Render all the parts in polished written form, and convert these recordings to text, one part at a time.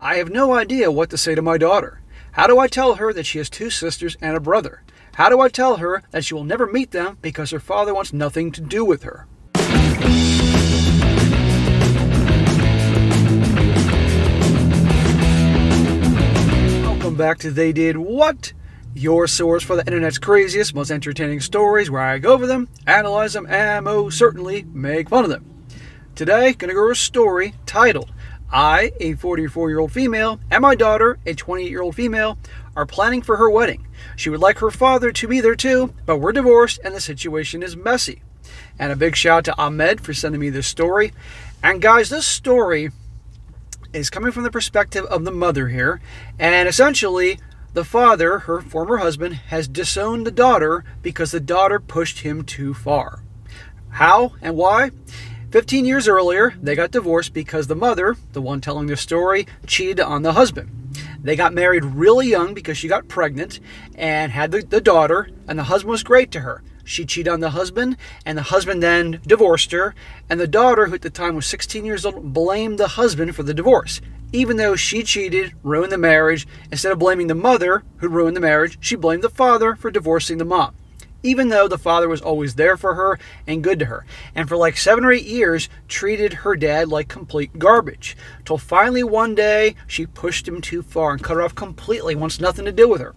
I have no idea what to say to my daughter. How do I tell her that she has two sisters and a brother? How do I tell her that she will never meet them because her father wants nothing to do with her? Welcome back to They Did What? Your source for the internet's craziest, most entertaining stories, where I go over them, analyze them, and most certainly make fun of them. Today, gonna go over a story titled, I, a 44-year-old female, and my daughter, a 28-year-old female, are planning for her wedding. She would like her father to be there too, but we're divorced and the situation is messy. And a big shout out to Ahmed for sending me this story. And guys, this story is coming from the perspective of the mother here, and essentially, the father, her former husband, has disowned the daughter because the daughter pushed him too far. How and why? 15 years earlier, they got divorced because the mother, the one telling the story, cheated on the husband. They got married really young because she got pregnant and had the daughter, and the husband was great to her. She cheated on the husband, and the husband then divorced her, and the daughter, who at the time was 16 years old, blamed the husband for the divorce. Even though she cheated, ruined the marriage, instead of blaming the mother, who ruined the marriage, she blamed the father for divorcing the mom. Even though the father was always there for her and good to her, and for like 7 or 8 years treated her dad like complete garbage, till finally one day she pushed him too far and cut her off completely, wants nothing to do with her.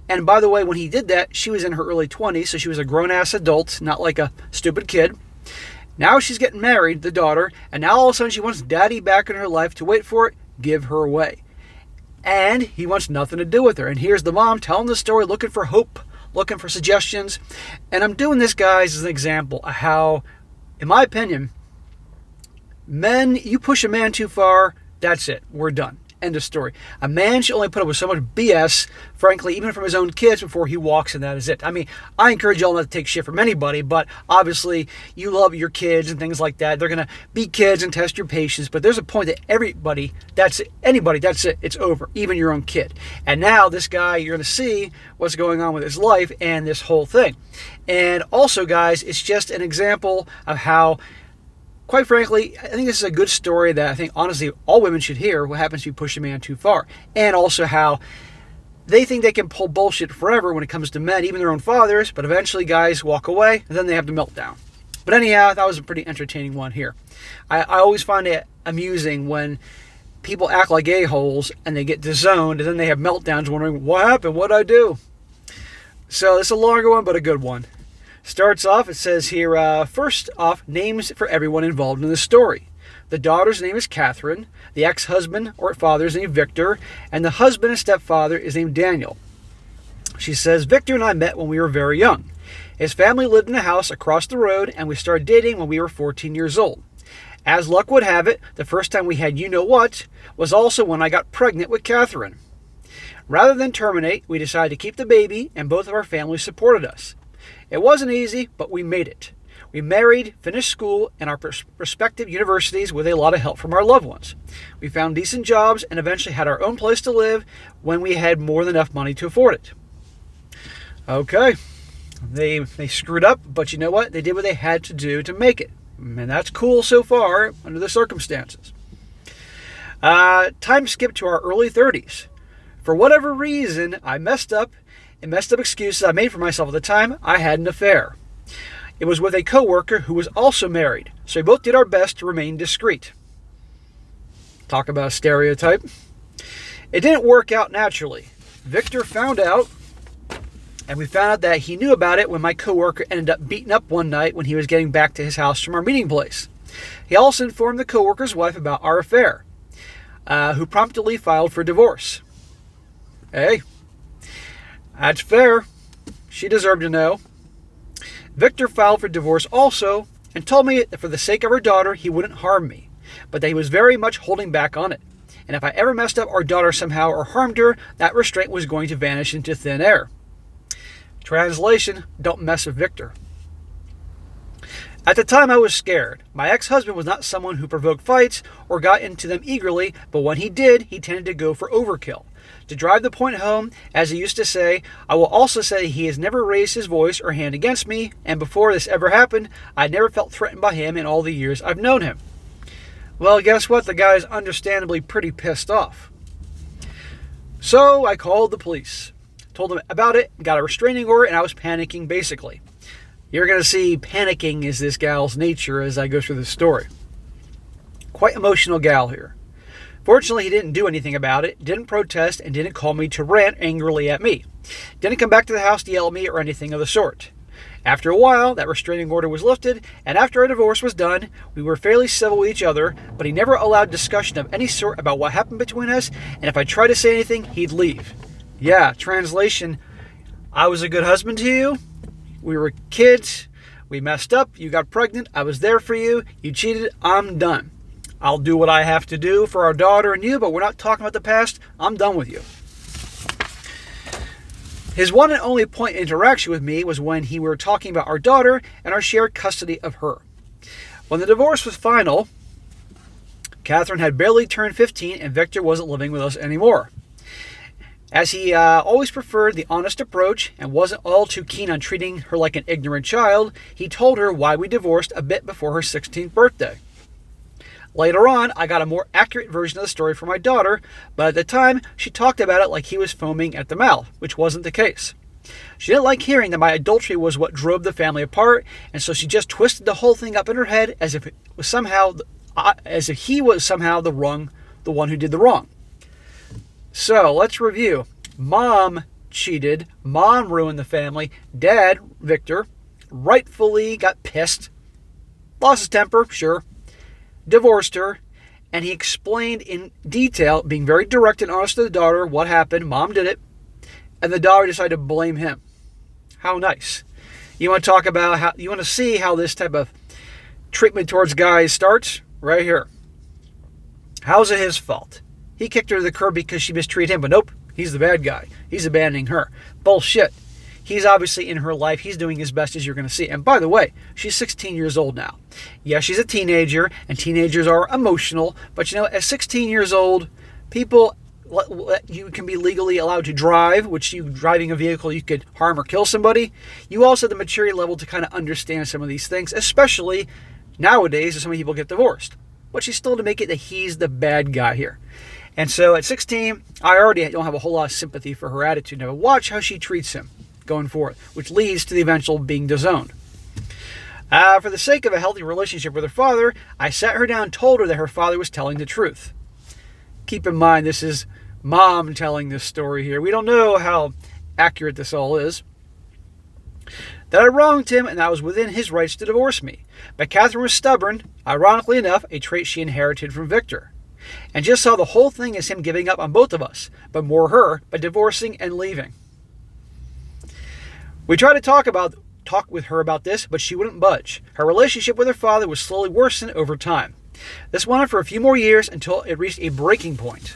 And by the way, when he did that, she was in her early 20s, so she was a grown-ass adult, not like a stupid kid. Now she's getting married, the daughter, and now all of a sudden she wants daddy back in her life. To wait for it, give her away. And he wants nothing to do with her. And here's the mom telling the story, looking for hope, looking for suggestions. And I'm doing this, guys, as an example of how, in my opinion, men, you push a man too far, that's it. We're done. End of story. A man should only put up with so much BS, frankly, even from his own kids, before he walks, and that is it. I mean, I encourage y'all not to take shit from anybody, but obviously you love your kids and things like that. They're going to be kids and test your patience, but there's a point that everybody, that's it. Anybody, that's it. It's over. Even your own kid. And now this guy, you're going to see what's going on with his life and this whole thing. And also, guys, it's just an example of how, quite frankly, I think this is a good story that I think, honestly, all women should hear, what happens if you push a man too far. And also how they think they can pull bullshit forever when it comes to men, even their own fathers, but eventually guys walk away, and then they have the meltdown. But anyhow, that was a pretty entertaining one here. I always find it amusing when people act like a-holes, and they get disowned, and then they have meltdowns wondering, what happened? What'd I do? So it's a longer one, but a good one. Starts off, it says here, first off, names for everyone involved in the story. The daughter's name is Catherine, the ex-husband or father is named Victor, and the husband and stepfather is named Daniel. She says, Victor and I met when we were very young. His family lived in a house across the road, and we started dating when we were 14 years old. As luck would have it, the first time we had you-know-what was also when I got pregnant with Catherine. Rather than terminate, we decided to keep the baby, and both of our families supported us. It wasn't easy, but we made it. We married, finished school, and our respective universities with a lot of help from our loved ones. We found decent jobs and eventually had our own place to live when we had more than enough money to afford it. Okay, they screwed up, but you know what? They did what they had to do to make it. And that's cool so far under the circumstances. Time skip to our early 30s. For whatever reason, I messed up. And messed up excuses I made for myself at the time, I had an affair. It was with a coworker who was also married, so we both did our best to remain discreet. Talk about a stereotype. It didn't work out naturally. Victor found out, and we found out that he knew about it when my coworker ended up beaten up one night when he was getting back to his house from our meeting place. He also informed the coworker's wife about our affair, who promptly filed for divorce. Hey. That's fair. She deserved to know. Victor filed for divorce also and told me that for the sake of her daughter, he wouldn't harm me, but that he was very much holding back on it. And if I ever messed up our daughter somehow or harmed her, that restraint was going to vanish into thin air. Translation, don't mess with Victor. At the time, I was scared. My ex-husband was not someone who provoked fights or got into them eagerly, but when he did, he tended to go for overkill. To drive the point home, as he used to say, I will also say he has never raised his voice or hand against me, and before this ever happened, I never felt threatened by him in all the years I've known him. Well, guess what? The guy's understandably pretty pissed off. So I called the police, told them about it, got a restraining order, and I was panicking basically. You're going to see panicking is this gal's nature as I go through the story. Quite emotional gal here. Fortunately, he didn't do anything about it, didn't protest, and didn't call me to rant angrily at me. Didn't come back to the house to yell at me or anything of the sort. After a while, that restraining order was lifted, and after our divorce was done, we were fairly civil with each other, but he never allowed discussion of any sort about what happened between us, and if I tried to say anything, he'd leave. Yeah, translation, I was a good husband to you, we were kids, we messed up, you got pregnant, I was there for you, you cheated, I'm done. I'll do what I have to do for our daughter and you, but we're not talking about the past, I'm done with you. His one and only point of interaction with me was when we were talking about our daughter and our shared custody of her. When the divorce was final, Catherine had barely turned 15 and Victor wasn't living with us anymore. As he always preferred the honest approach and wasn't all too keen on treating her like an ignorant child, he told her why we divorced a bit before her 16th birthday. Later on, I got a more accurate version of the story from my daughter, but at the time, she talked about it like he was foaming at the mouth, which wasn't the case. She didn't like hearing that my adultery was what drove the family apart, and so she just twisted the whole thing up in her head as if he was somehow the one who did the wrong. So let's review. Mom cheated. Mom ruined the family. Dad, Victor, rightfully got pissed. Lost his temper, sure. Divorced her, and he explained in detail, being very direct and honest to the daughter, what happened. Mom did it, and the daughter decided to blame him. How nice. You want to see how this type of treatment towards guys starts? Right here. How's it his fault? He kicked her to the curb because she mistreated him, but nope, he's the bad guy. He's abandoning her. Bullshit. He's obviously in her life. He's doing his best, as you're going to see. And by the way, she's 16 years old now. Yeah, she's a teenager, and teenagers are emotional. But, at 16 years old, you can be legally allowed to drive, which driving a vehicle, you could harm or kill somebody. You also have the maturity level to kind of understand some of these things, especially nowadays as so many people get divorced. But she's still to make it that he's the bad guy here. And so at 16, I already don't have a whole lot of sympathy for her attitude. Now watch how she treats him going forward, which leads to the eventual being disowned. For the sake of a healthy relationship with her father, I sat her down and told her that her father was telling the truth. Keep in mind, this is Mom telling this story here. We don't know how accurate this all is. That I wronged him and that I was within his rights to divorce me. But Catherine was stubborn, ironically enough, a trait she inherited from Victor. And just saw the whole thing as him giving up on both of us, but more her, by divorcing and leaving. We tried to talk with her about this, but she wouldn't budge. Her relationship with her father was slowly worsened over time. This went on for a few more years until it reached a breaking point.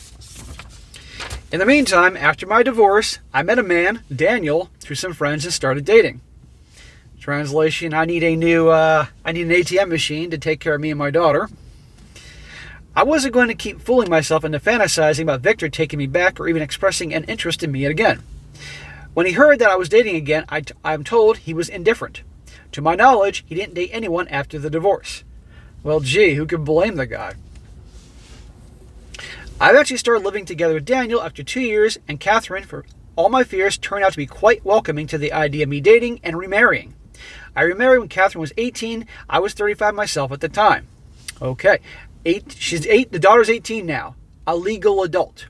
In the meantime, after my divorce, I met a man, Daniel, through some friends and started dating. Translation, I need an ATM machine to take care of me and my daughter. I wasn't going to keep fooling myself into fantasizing about Victor taking me back or even expressing an interest in me again. When he heard that I was dating again, I'm told he was indifferent. To my knowledge, he didn't date anyone after the divorce. Well, gee, who could blame the guy? I eventually started living together with Daniel after 2 years, and Catherine, for all my fears, turned out to be quite welcoming to the idea of me dating and remarrying. I remarried when Catherine was 18. I was 35 myself at the time. Okay, she's 8. The daughter's 18 now, a legal adult.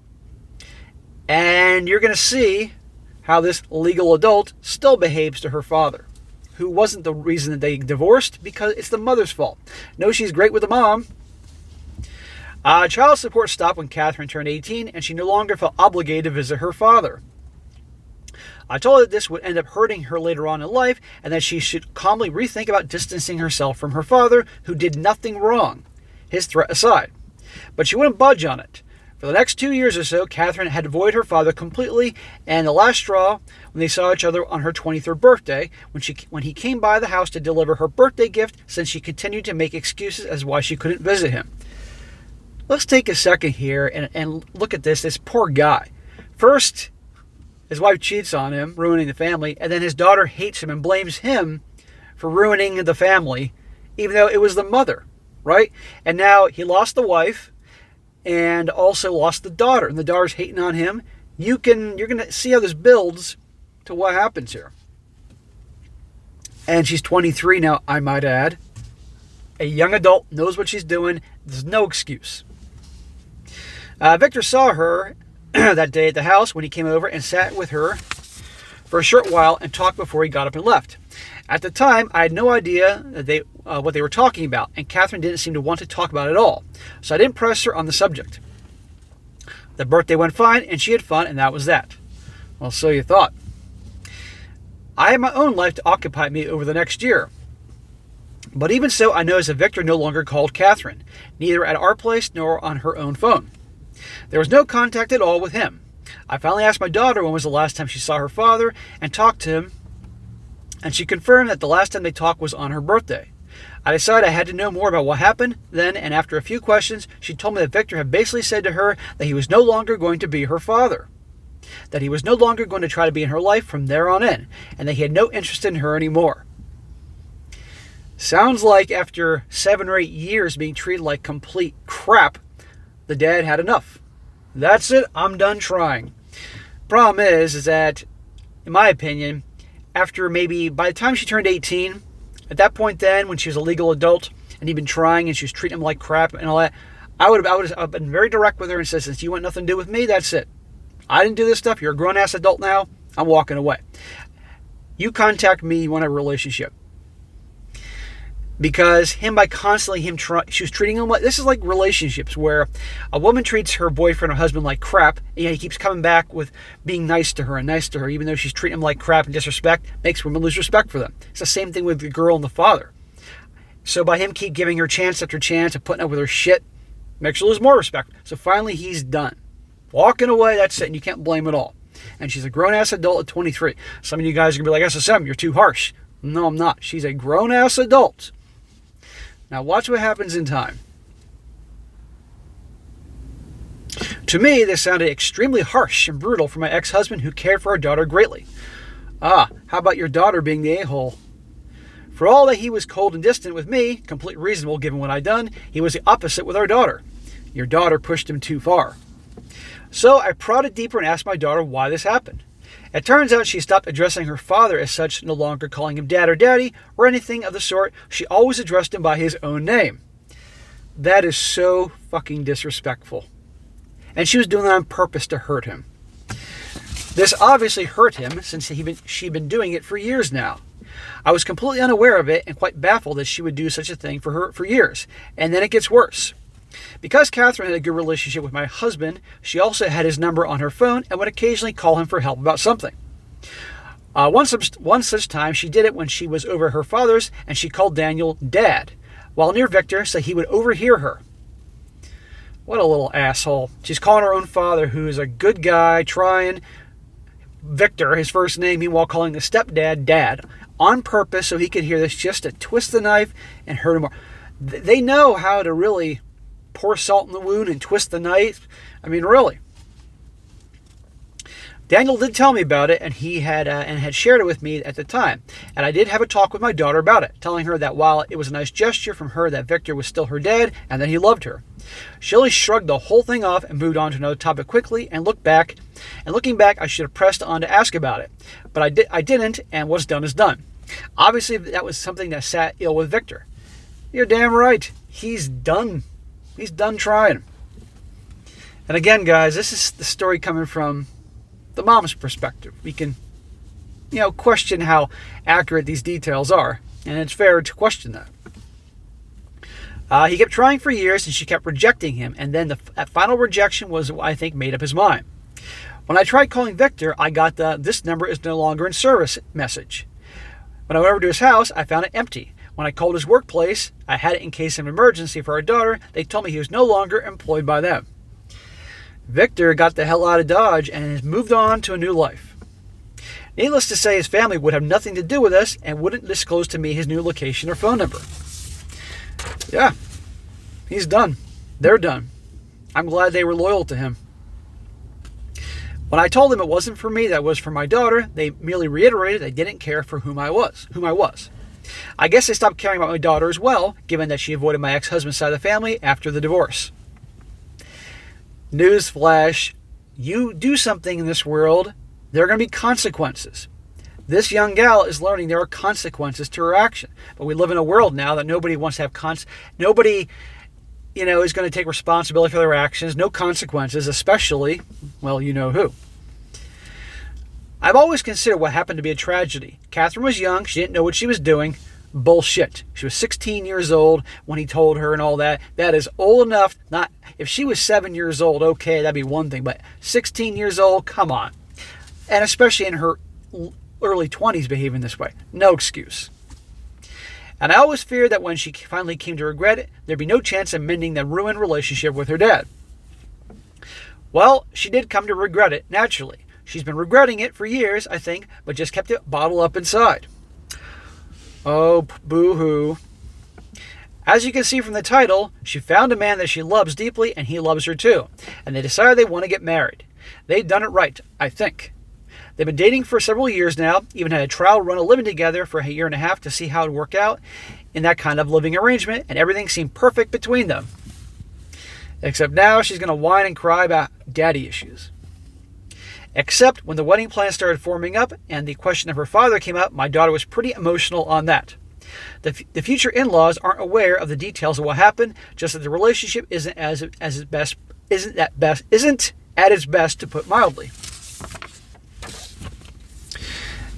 And you're going to see how this legal adult still behaves to her father, who wasn't the reason that they divorced, because it's the mother's fault. No, she's great with the mom. Child support stopped when Catherine turned 18, and she no longer felt obligated to visit her father. I told her that this would end up hurting her later on in life, and that she should calmly rethink about distancing herself from her father, who did nothing wrong, his threat aside. But she wouldn't budge on it. For the next 2 years or so, Catherine had avoided her father completely, and the last straw, when they saw each other on her 23rd birthday, when he came by the house to deliver her birthday gift, since she continued to make excuses as why she couldn't visit him. Let's take a second here and look at this poor guy. First, his wife cheats on him, ruining the family, and then his daughter hates him and blames him for ruining the family, even though it was the mother. right? And now he lost the wife and also lost the daughter, and the daughter's hating on him. You're going to see how this builds to what happens here. And she's 23 now, I might add. A young adult, knows what she's doing. There's no excuse. Victor saw her that day at the house when he came over and sat with her for a short while and talked before he got up and left. At the time, I had no idea what they were talking about, and Catherine didn't seem to want to talk about it at all, so I didn't press her on the subject. The birthday went fine, and she had fun, and that was that. Well, so you thought. I had my own life to occupy me over the next year. But even so, I noticed that Victor no longer called Catherine, neither at our place nor on her own phone. There was no contact at all with him. I finally asked my daughter when was the last time she saw her father and talked to him, and she confirmed that the last time they talked was on her birthday. I decided I had to know more about what happened then, and after a few questions, she told me that Victor had basically said to her that he was no longer going to be her father, that he was no longer going to try to be in her life from there on in, and that he had no interest in her anymore. Sounds like after 7 or 8 years being treated like complete crap, the dad had enough. That's it, I'm done trying. Problem is that, in my opinion, after maybe, by the time she turned 18, at that point then, when she was a legal adult, and he'd been trying, and she was treating him like crap and all that, I would have been very direct with her and said, since you want nothing to do with me, that's it. I didn't do this stuff, you're a grown-ass adult now, I'm walking away. You contact me, you want a relationship. Because she was treating him like, this is like relationships where a woman treats her boyfriend or husband like crap, and he keeps coming back with being nice to her, even though she's treating him like crap and disrespect, makes women lose respect for them. It's the same thing with the girl and the father. So by him keep giving her chance after chance and putting up with her shit, makes her lose more respect. So finally he's done. Walking away, that's it, and you can't blame it all. And she's a grown-ass adult at 23. Some of you guys are going to be like, SSM, you're too harsh. No, I'm not. She's a grown-ass adult. Now watch what happens in time. To me, this sounded extremely harsh and brutal for my ex-husband who cared for our daughter greatly. How about your daughter being the a-hole? For all that he was cold and distant with me, completely reasonable given what I'd done, he was the opposite with our daughter. Your daughter pushed him too far. So I prodded deeper and asked my daughter why this happened. It turns out she stopped addressing her father as such, no longer calling him dad or daddy or anything of the sort. She always addressed him by his own name. That is so fucking disrespectful. And she was doing that on purpose to hurt him. This obviously hurt him since she'd been doing it for years now. I was completely unaware of it and quite baffled that she would do such a thing for her for years. And then it gets worse. Because Catherine had a good relationship with my husband, she also had his number on her phone and would occasionally call him for help about something. One such time, she did it when she was over her father's, and she called Daniel Dad, while near Victor, so he would overhear her. What a little asshole. She's calling her own father, who is a good guy, trying Victor, his first name, meanwhile calling the stepdad Dad, on purpose so he could hear this, just to twist the knife and hurt him more. They know how to really pour salt in the wound and twist the knife. I mean, really. Daniel did tell me about it, and he had shared it with me at the time. And I did have a talk with my daughter about it, telling her that while it was a nice gesture from her that Victor was still her dad and that he loved her, she only shrugged the whole thing off and moved on to another topic quickly and looked back. And looking back, I should have pressed on to ask about it. But I didn't, and what's done is done. Obviously, that was something that sat ill with Victor. You're damn right. He's done. He's done trying. And again, guys, this is the story coming from the mom's perspective. We can, question how accurate these details are, and it's fair to question that. He kept trying for years, and she kept rejecting him, and then that final rejection was what I think made up his mind. When I tried calling Victor, I got the "this number is no longer in service" message. When I went over to his house, I found it empty. When I called his workplace, I had it in case of an emergency for our daughter. They told me he was no longer employed by them. Victor got the hell out of Dodge and has moved on to a new life. Needless to say, his family would have nothing to do with us and wouldn't disclose to me his new location or phone number. Yeah, he's done. They're done. I'm glad they were loyal to him. When I told them it wasn't for me, that it was for my daughter, they merely reiterated they didn't care for whom I was. I guess I stopped caring about my daughter as well, given that she avoided my ex-husband's side of the family after the divorce. Newsflash, you do something in this world, there are going to be consequences. This young gal is learning there are consequences to her action. But we live in a world now that nobody wants to have nobody, is going to take responsibility for their actions. No consequences, especially, well, you know who. I've always considered what happened to be a tragedy. Catherine was young. She didn't know what she was doing. Bullshit. She was 16 years old when he told her and all that. That is old enough. Not if she was 7 years old, okay, that'd be one thing. But 16 years old, come on. And especially in her early 20s behaving this way. No excuse. And I always feared that when she finally came to regret it, there'd be no chance of mending the ruined relationship with her dad. Well, she did come to regret it, naturally. She's been regretting it for years, I think, but just kept it bottled up inside. Oh, boo-hoo. As you can see from the title, she found a man that she loves deeply, and he loves her too. And they decided they want to get married. They've done it right, I think. They've been dating for several years now, even had a trial run of living together for a year and a half to see how it would work out in that kind of living arrangement, and everything seemed perfect between them. Except now she's going to whine and cry about daddy issues. Except when the wedding plans started forming up and the question of her father came up, my daughter was pretty emotional on that. The future in-laws aren't aware of the details of what happened, just that the relationship isn't at its best, to put mildly.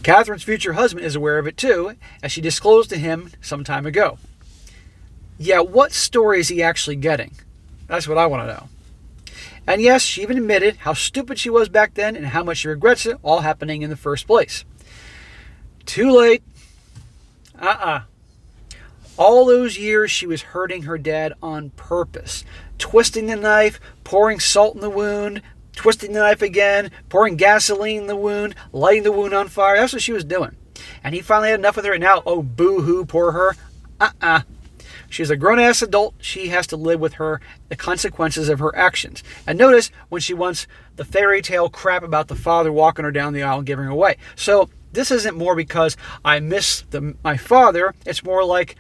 Catherine's future husband is aware of it too, as she disclosed to him some time ago. Yeah, what story is he actually getting? That's what I want to know. And yes, she even admitted how stupid she was back then and how much she regrets it all happening in the first place. Too late. All those years she was hurting her dad on purpose. Twisting the knife, pouring salt in the wound, twisting the knife again, pouring gasoline in the wound, lighting the wound on fire. That's what she was doing. And he finally had enough with her, and now, oh, boo-hoo, poor her. She's a grown-ass adult. She has to live with the consequences of her actions. And notice when she wants the fairy tale crap about the father walking her down the aisle and giving her away. So this isn't more because I miss my father. It's more like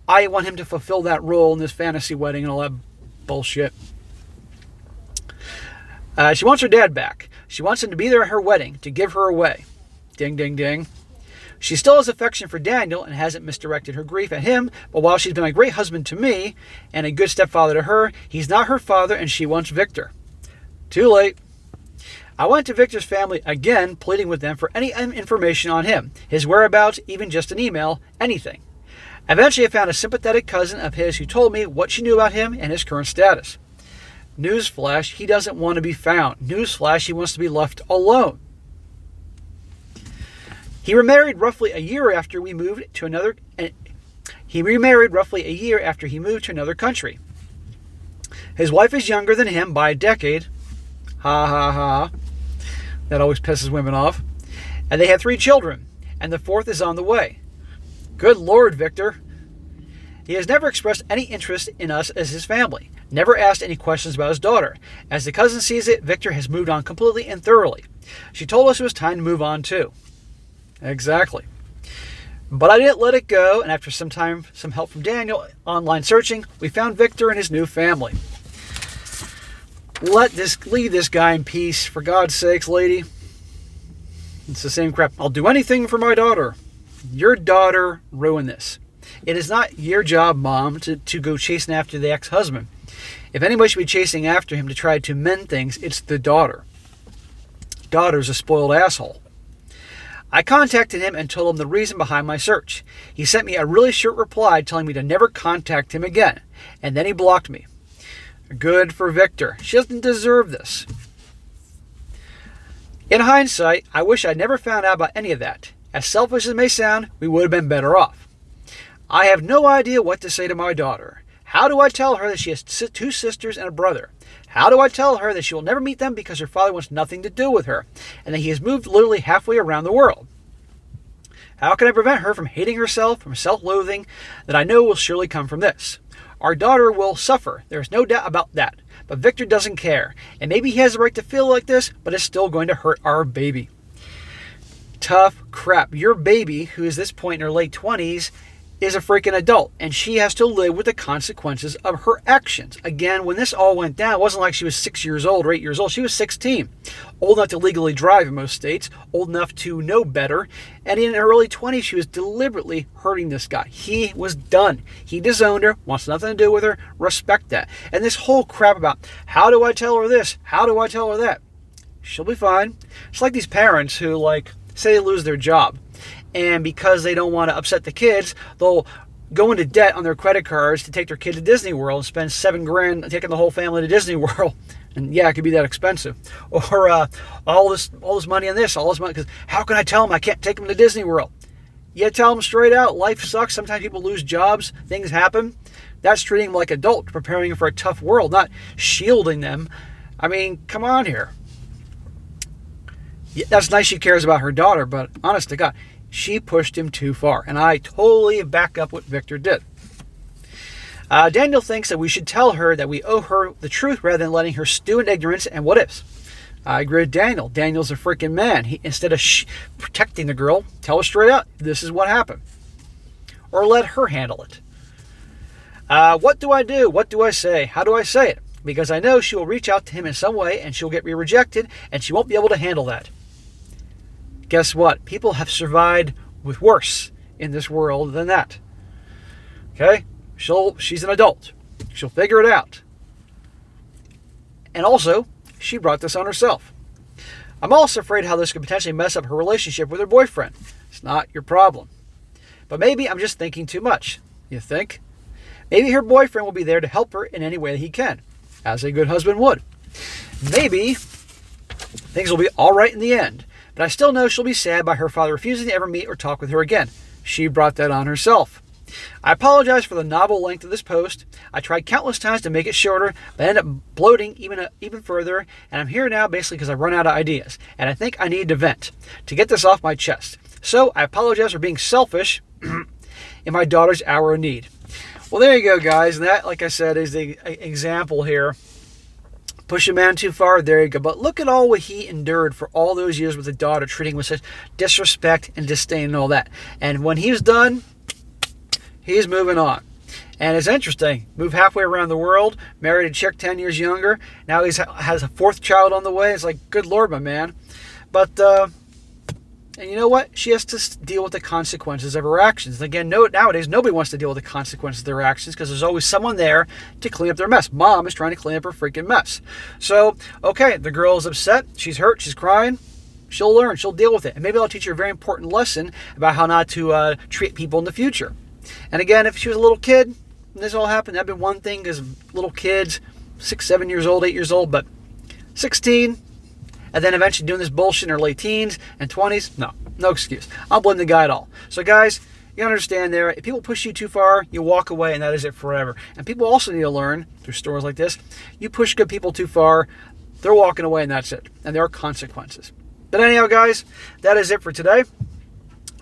I want him to fulfill that role in this fantasy wedding and all that bullshit. She wants her dad back. She wants him to be there at her wedding, to give her away. Ding, ding, ding. She still has affection for Daniel and hasn't misdirected her grief at him, but while she's been a great husband to me and a good stepfather to her, he's not her father and she wants Victor. Too late. I went to Victor's family again, pleading with them for any information on him, his whereabouts, even just an email, anything. Eventually I found a sympathetic cousin of his who told me what she knew about him and his current status. Newsflash, he doesn't want to be found. Newsflash, he wants to be left alone. He remarried roughly a year after he moved to another country. His wife is younger than him by a decade. Ha ha ha. That always pisses women off. And they had 3 children, and the 4th is on the way. Good Lord, Victor. He has never expressed any interest in us as his family. Never asked any questions about his daughter. As the cousin sees it, Victor has moved on completely and thoroughly. She told us it was time to move on too. Exactly. But I didn't let it go, and after some help from Daniel, online searching, we found Victor and his new family. Leave this guy in peace, for God's sakes, lady. It's the same crap. I'll do anything for my daughter. Your daughter ruined this. It is not your job, Mom, to go chasing after the ex-husband. If anybody should be chasing after him to try to mend things, it's the daughter. Daughter's a spoiled asshole. I contacted him and told him the reason behind my search. He sent me a really short reply telling me to never contact him again, and then he blocked me. Good for Victor. She doesn't deserve this. In hindsight, I wish I'd never found out about any of that. As selfish as it may sound, we would have been better off. I have no idea what to say to my daughter. How do I tell her that she has 2 sisters and a brother? How do I tell her that she will never meet them because her father wants nothing to do with her, and that he has moved literally halfway around the world? How can I prevent her from hating herself, from self-loathing that I know will surely come from this? Our daughter will suffer, there is no doubt about that, but Victor doesn't care, and maybe he has the right to feel like this, but it's still going to hurt our baby. Tough crap. Your baby, who is this point in her late 20s, is a freaking adult, and she has to live with the consequences of her actions. Again, when this all went down, it wasn't like she was 6 years old or 8 years old. She was 16, old enough to legally drive in most states, old enough to know better, and in her early 20s, she was deliberately hurting this guy. He was done. He disowned her, wants nothing to do with her. Respect that. And this whole crap about, how do I tell her this? How do I tell her that? She'll be fine. It's like these parents who, like, say they lose their job, and because they don't want to upset the kids, they'll go into debt on their credit cards to take their kid to Disney World and spend $7,000 taking the whole family to Disney World. And yeah, it could be that expensive. Or all this money on this, all this money, because how can I tell them I can't take them to Disney World? You tell them straight out, life sucks. Sometimes people lose jobs, things happen. That's treating them like adults, preparing them for a tough world, not shielding them. I mean, come on here. Yeah, that's nice she cares about her daughter, but honest to God, she pushed him too far, and I totally back up what Victor did. Daniel thinks that we should tell her that we owe her the truth rather than letting her stew in ignorance and what ifs. I agree with Daniel. Daniel's a freaking man. Instead of protecting the girl, tell her straight out, this is what happened. Or let her handle it. What do I do? What do I say? How do I say it? Because I know she will reach out to him in some way and she'll get rejected and she won't be able to handle that. Guess what? People have survived with worse in this world than that. Okay? She's an adult. She'll figure it out. And also, she brought this on herself. I'm also afraid how this could potentially mess up her relationship with her boyfriend. It's not your problem. But maybe I'm just thinking too much. You think? Maybe her boyfriend will be there to help her in any way that he can, as a good husband would. Maybe things will be all right in the end. But I still know she'll be sad by her father refusing to ever meet or talk with her again. She brought that on herself. I apologize for the novel length of this post. I tried countless times to make it shorter, but I ended up bloating even further, and I'm here now basically because I've run out of ideas, and I think I need to vent, to get this off my chest. So I apologize for being selfish in my daughter's hour of need. Well, there you go, guys. And that, like I said, is the example here. Push a man too far, there you go. But look at all what he endured for all those years with the daughter, treating with such disrespect and disdain and all that. And when he's done, he's moving on. And it's interesting. Moved halfway around the world, married a chick 10 years younger. Now he has a fourth child on the way. It's like, good Lord, my man. But, and you know what? She has to deal with the consequences of her actions. And again, nowadays, nobody wants to deal with the consequences of their actions because there's always someone there to clean up their mess. Mom is trying to clean up her freaking mess. So, okay, the girl is upset. She's hurt. She's crying. She'll learn. She'll deal with it. And maybe I'll teach her a very important lesson about how not to treat people in the future. And again, if she was a little kid, and this all happened, that'd be one thing because little kids, 6, 7 years old, 8 years old, but 16, and then eventually doing this bullshit in her late teens and 20s, no excuse. I'll blame the guy at all. So guys, you understand there, if people push you too far, you walk away and that is it forever. And people also need to learn through stories like this, you push good people too far, they're walking away and that's it. And there are consequences. But anyhow, guys, that is it for today.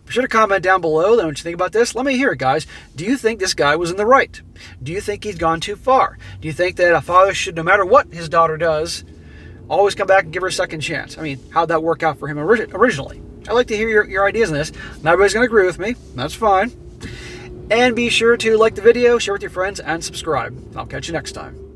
Be sure to comment down below what you think about this. Let me hear it, guys. Do you think this guy was in the right? Do you think he's gone too far? Do you think that a father should, no matter what his daughter does, always come back and give her a second chance? I mean, how'd that work out for him originally? I'd like to hear your ideas on this. Not everybody's going to agree with me. That's fine. And be sure to like the video, share with your friends, and subscribe. I'll catch you next time.